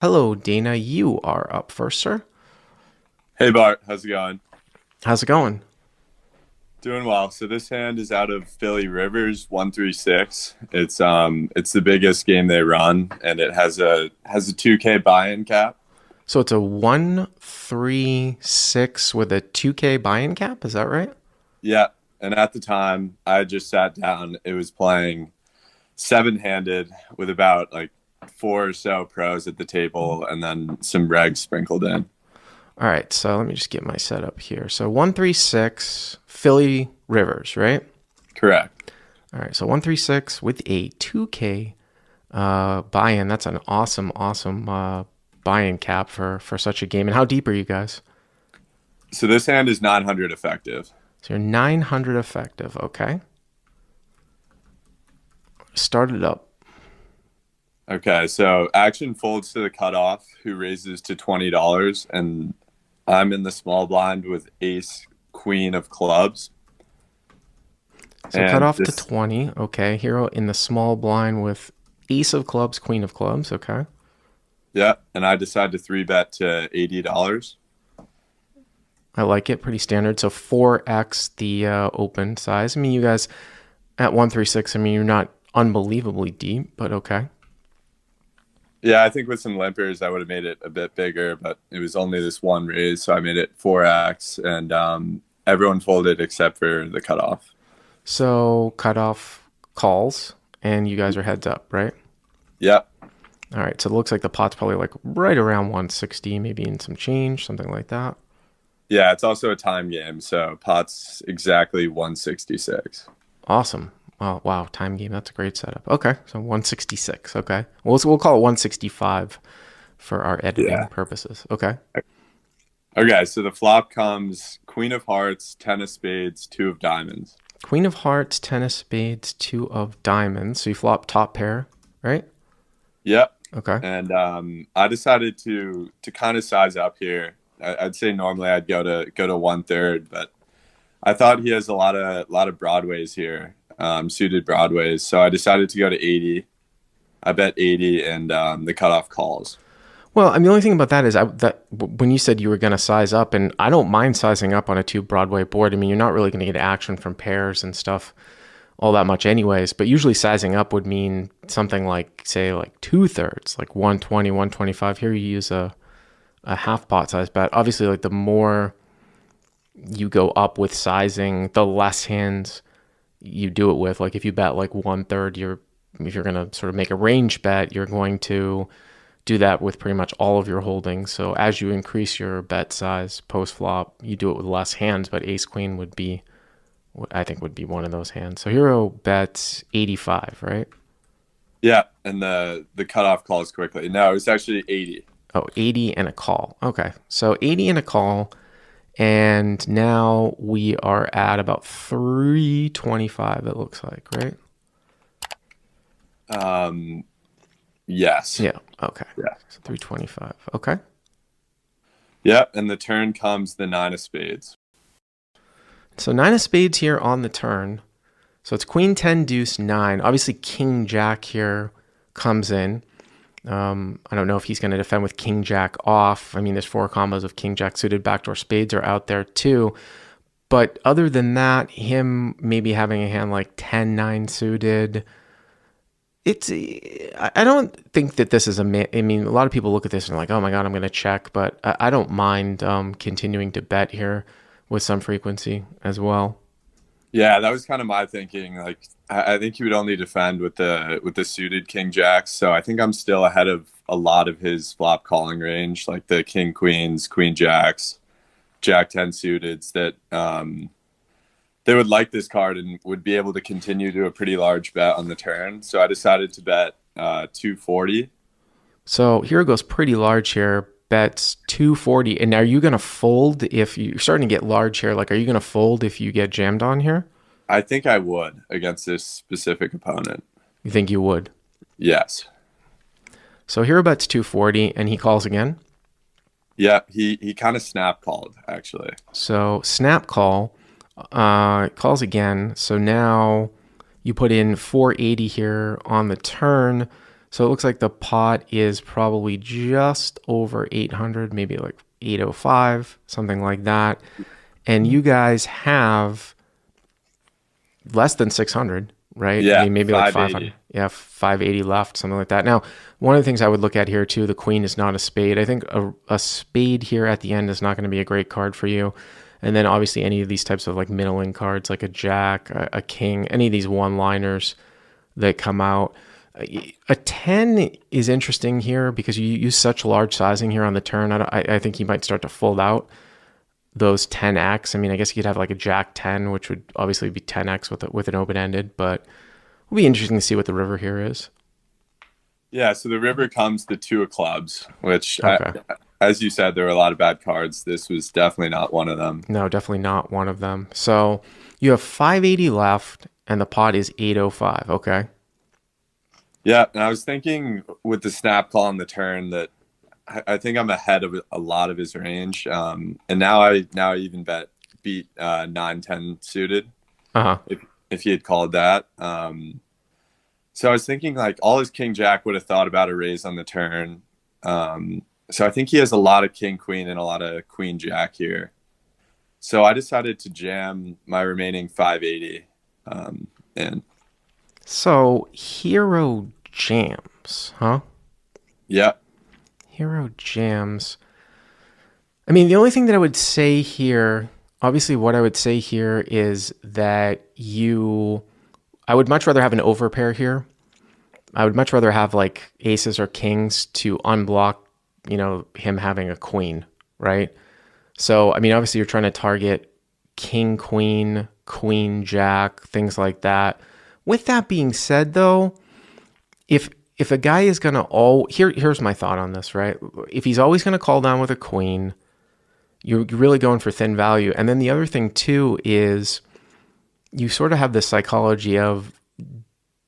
Hello, Dana. You are up first, sir. Hey Bart, how's it going? How's it going? Doing well. So this hand is out of Philly Rivers 136. It's the biggest game they run and it has a 2K buy-in cap. So it's a 136 with a 2K buy-in cap. Is that right? Yeah, and at the time I just sat down. It was playing seven-handed with about like four or so pros at the table and then some regs sprinkled in. All right. So let me just get my setup here. So 136 Philly Rivers, right? Correct. All right. So 136 with a 2K buy-in. That's an awesome buy-in cap for such a game. And how deep are you guys? So this hand is 900 effective. So you're 900 effective. Okay. Start it up. Okay, so action folds to the cutoff, who raises to $20, and I'm in the small blind with ace, queen of clubs. So cut And off to this, 20. Okay. Hero in the small blind with ace of clubs, queen of clubs. Okay. yeah, and I decide to three bet to $80. I like it. Pretty standard. So 4x the open size. I mean, you guys at 136, I mean, you're not unbelievably deep, but okay. Yeah, I think with some limpers, I would have made it a bit bigger, but it was only this one raise, so I made it 4x, and everyone folded except for the cutoff. So cutoff calls, and you guys are heads up, right? Yep. All right. So it looks like the pot's probably like right around 160, maybe in some change, something like that. Yeah, it's also a time game, so pot's exactly 166. Awesome. Wow. Time game. That's a great setup. Okay. So 166. Okay. We'll call it 165 for our editing Yeah. purposes. Okay. Okay, so the flop comes Queen of Hearts, Ten of Spades, Two of Diamonds. Queen of Hearts, Ten of Spades, Two of Diamonds. So you flop top pair, right? Yep. Okay. And I decided to kind of size up here. I'd say normally I'd go to one third, but I thought he has a lot of broadways here, suited broadways. So I decided to go to 80. I bet 80, and the cutoff calls. Well, I mean, the only thing about that is when you said you were going to size up, and I don't mind sizing up on a two Broadway board. I mean, you're not really going to get action from pairs and stuff all that much, anyways. But usually sizing up would mean something like, say, like two thirds, like 120, 125. Here you use a half pot size bet. Obviously, like the more you go up with sizing, the less hands you do it with. Like if you bet like one third, if you're going to sort of make a range bet, you're going to do that with pretty much all of your holdings. So as you increase your bet size post flop, you do it with less hands, but ace queen would be, I think, would be one of those hands. So hero bets 85, right? Yeah, and the cutoff calls quickly. No, it's actually 80. Oh, 80 and a call. Okay. So 80 and a call. And now we are at about 325, it looks like, right? Um, yes. Yeah. Okay. Yeah. So 325. Okay. Yep, and the turn comes the nine of spades. So nine of spades here on the turn. So it's queen 10, deuce 9. Obviously, king jack here comes in. I don't know if he's going to defend with king jack off. I mean, there's four combos of king jack suited. Backdoor spades are out there too. But other than that, him maybe having a hand like 10, 9 suited. I don't think that this is I mean, a lot of people look at this and are like, oh my God, I'm going to check. But I don't mind continuing to bet here with some frequency as well. Yeah, that was kind of my thinking. Like, I think he would only defend with the suited king jacks. So I think I'm still ahead of a lot of his flop calling range, like the king queens, queen jacks, jack 10 suiteds that they would like this card and would be able to continue to a pretty large bet on the turn. So I decided to bet 240. So here goes pretty large here. Bets 240. And are you going to fold if you're starting to get large here? Like, are you going to fold if you get jammed on here? I think I would against this specific opponent. You think you would? Yes. So hero bets 240 and he calls again. Yeah, he kind of snap called actually. So snap call, calls again. So now you put in 480 here on the turn. So it looks like the pot is probably just over 800, maybe like 805, something like that. And you guys have less than 600, right? I Yeah, mean, maybe like 500. 580. Yeah, 580 left, something like that. Now, one of the things I would look at here too, the queen is not a spade. I think a spade here at the end is not going to be a great card for you. And then obviously any of these types of like middling cards, like a jack, a king, any of these one-liners that come out. A 10 is interesting here because you use such large sizing here on the turn. I think you might start to fold out those 10x. I mean, I guess you could have like a jack 10, which would obviously be 10x with an open-ended, but it'll be interesting to see what the river here is. Yeah, so the river comes to two of clubs, which, Okay. as you said, there were a lot of bad cards. This was definitely not one of them. No, definitely not one of them. So you have 580 left and the pot is 805. Okay. Yeah, and I was thinking with the snap call on the turn that I think I'm ahead of a lot of his range. And now I even beat 9-10 suited Uh-huh. if he had called that. So I was thinking like all his king jack would have thought about a raise on the turn. So I think he has a lot of king queen and a lot of queen jack here. So I decided to jam my remaining 580 in. So hero jams, huh? Yeah. Hero jams. I mean, the only thing that I would say here, obviously, what I would say here is that I would much rather have an overpair here. I would much rather have like aces or kings to unblock, him having a queen, right? So, I mean, obviously, you're trying to target king, queen, queen, jack, things like that. With that being said, though, if a guy is gonna here's my thought on this, right? If he's always gonna call down with a queen, you're really going for thin value. And then the other thing too is you sort of have this psychology of,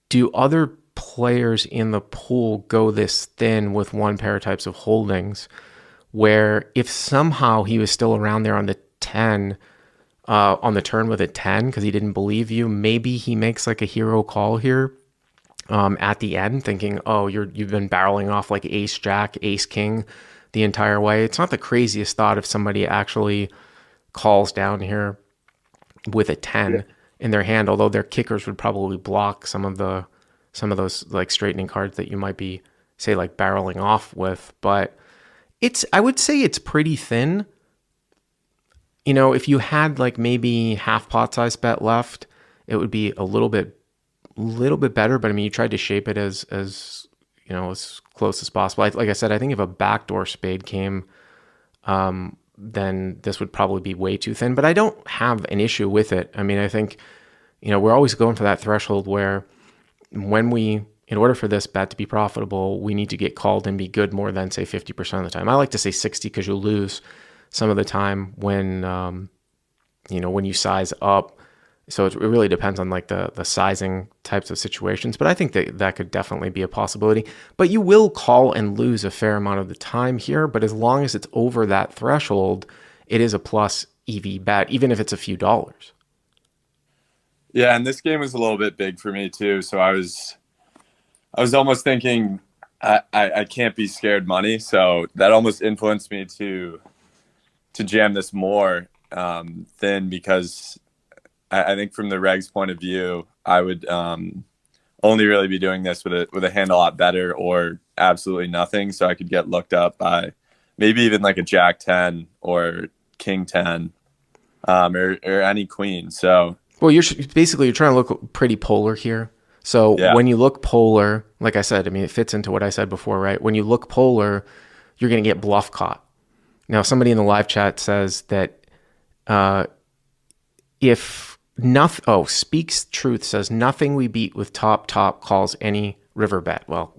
do other players in the pool go this thin with one pair of types of holdings, where if somehow he was still around there on the 10, on the turn with a 10 because he didn't believe you, maybe he makes like a hero call here at the end, thinking, oh, you've been barreling off like ace jack, ace king the entire way. It's not the craziest thought if somebody actually calls down here with a 10 in their hand, although their kickers would probably block some of those like straightening cards that you might be, say, like barreling off with. But I would say it's pretty thin. If you had like maybe half pot size bet left, it would be a little bit better. But I mean, you tried to shape it as close as possible. Like I said, I think if a backdoor spade came, then this would probably be way too thin. But I don't have an issue with it. I mean, I think we're always going for that threshold where in order for this bet to be profitable, we need to get called and be good more than, say, 50% of the time. I like to say 60 because you'll lose some of the time when when you size up. So it really depends on like the sizing types of situations. But I think that could definitely be a possibility. But you will call and lose a fair amount of the time here. But as long as it's over that threshold, it is a plus EV bet, even if it's a few dollars. Yeah, and this game was a little bit big for me too. So I was almost thinking I can't be scared money. So that almost influenced me to jam this more thin, because I think from the regs point of view, I would only really be doing this with a hand a lot better or absolutely nothing. So I could get looked up by maybe even like a jack 10 or king 10 or any queen. So, well, you're trying to look pretty polar here. So yeah. When you look polar, like I said, I mean, it fits into what I said before, right? When you look polar, you're going to get bluff caught. Now, somebody in the live chat says that if nothing, Speaks Truth says nothing we beat with top calls any river bet. Well,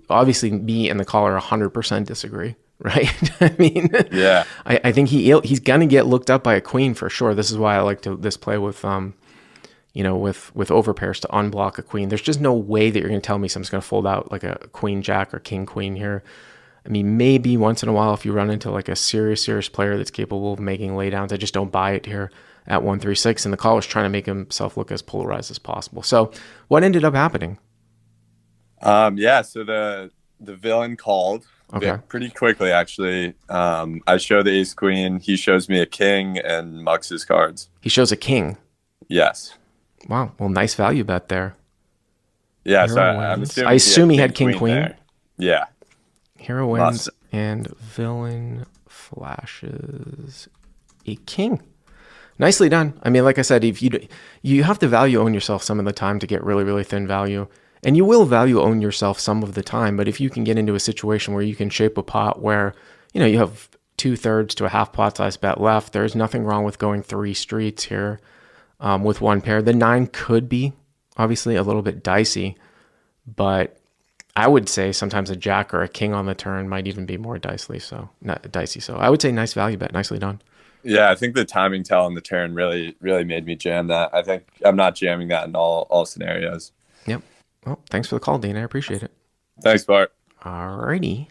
obviously, me and the caller 100% disagree, right? I mean, yeah, I think he's gonna get looked up by a queen for sure. This is why I like this play with with overpairs to unblock a queen. There's just no way that you're gonna tell me someone's gonna fold out like a queen jack or king queen here. I mean, maybe once in a while if you run into like a serious player that's capable of making laydowns. I just don't buy it here at 136, and the caller's trying to make himself look as polarized as possible. So what ended up happening? Yeah, so the villain called Okay. pretty quickly actually. I show the ace queen, he shows me a king and mucks his cards. He shows a king. Yes. Wow. Well, nice value bet there. Yeah, so Hero I'm wins. I assuming he assume had he king had king queen queen. there. Yeah, Hero must. wins and villain flashes a king. Nicely done. I mean, like I said, if you have to value own yourself some of the time to get really, really thin value. And you will value own yourself some of the time, but if you can get into a situation where you can shape a pot where, you have 2/3 to a half pot size bet left, there's nothing wrong with going 3 streets here with one pair. The 9 could be obviously a little bit dicey, but I would say sometimes a jack or a king on the turn might even be more dicey. So not dicey. So I would say nice value bet. Nicely done. Yeah, I think the timing tell on the turn really, really made me jam that. I think I'm not jamming that in all scenarios. Yep. Well, thanks for the call, Dean. I appreciate it. Thanks, Bart. Alrighty.